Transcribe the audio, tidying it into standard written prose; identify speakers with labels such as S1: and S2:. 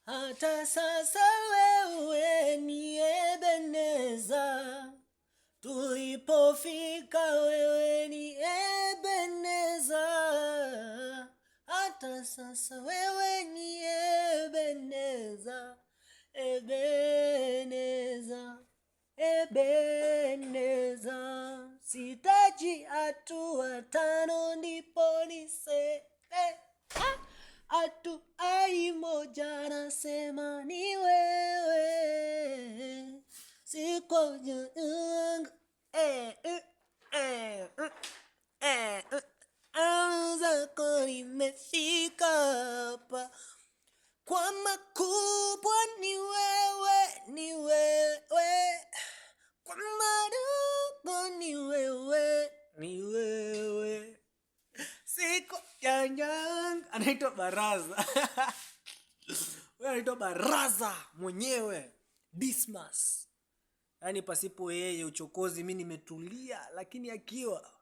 S1: Hata sasa wewe ni Ebeneza, tulipofika wewe ni Ebeneza. Hata sasa wewe ni Ebeneza, Ebeneza, Ebeneza. Sitaji hatua tano ndipo niseme hatua moja, nasema ni wewe. Sikoje zako nimefika hapa, kwa makubwa ni wewe, ni wewe, kwa madogo ni wewe, ni wewe. Siko nyanyang anaitwa Baraza. Wewe anaitwa Baraza mwenyewe, Dismas. Yaani pasipo yeye uchokozi mimi nimetulia, lakini akiwa